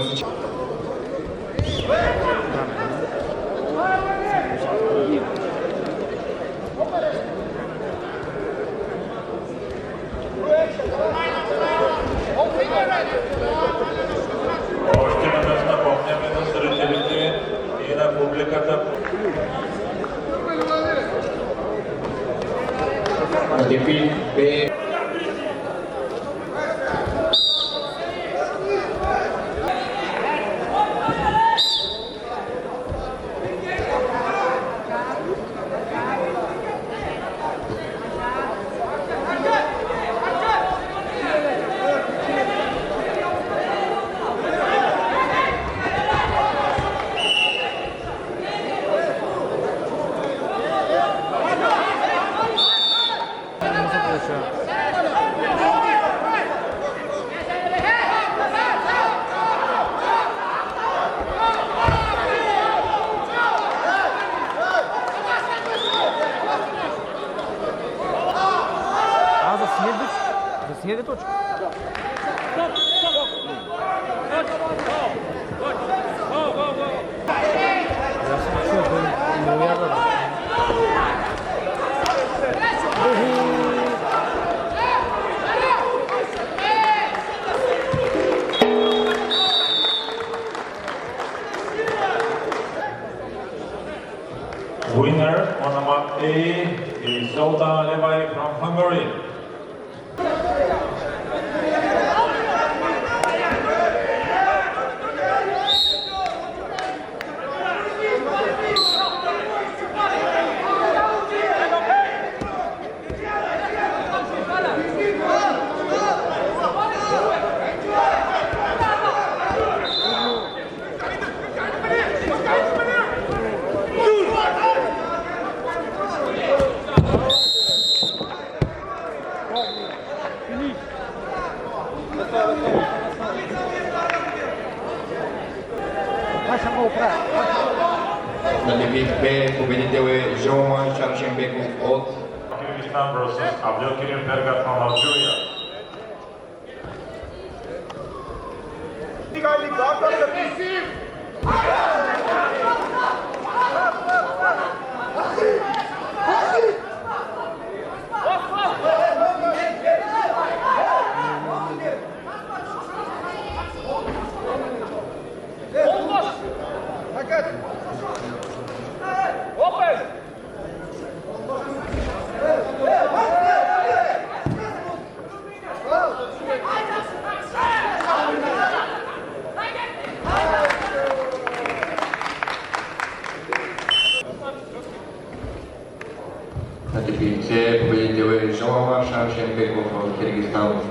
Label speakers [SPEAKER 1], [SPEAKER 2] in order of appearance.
[SPEAKER 1] различия.
[SPEAKER 2] Още веднъж напомняме на зрителите и на публиката.
[SPEAKER 3] Засняли точку?
[SPEAKER 2] Winner on the mat A is Zoltan Levay from Hungary.
[SPEAKER 1] На лимит Б победител е Жоламан Шаршенбеков от
[SPEAKER 2] Кыргызстан versus Абдулаев Нурмухаммет from Algeria.
[SPEAKER 1] На лимит С победител е Жоламан Шаршенбеков от Кыргызстан.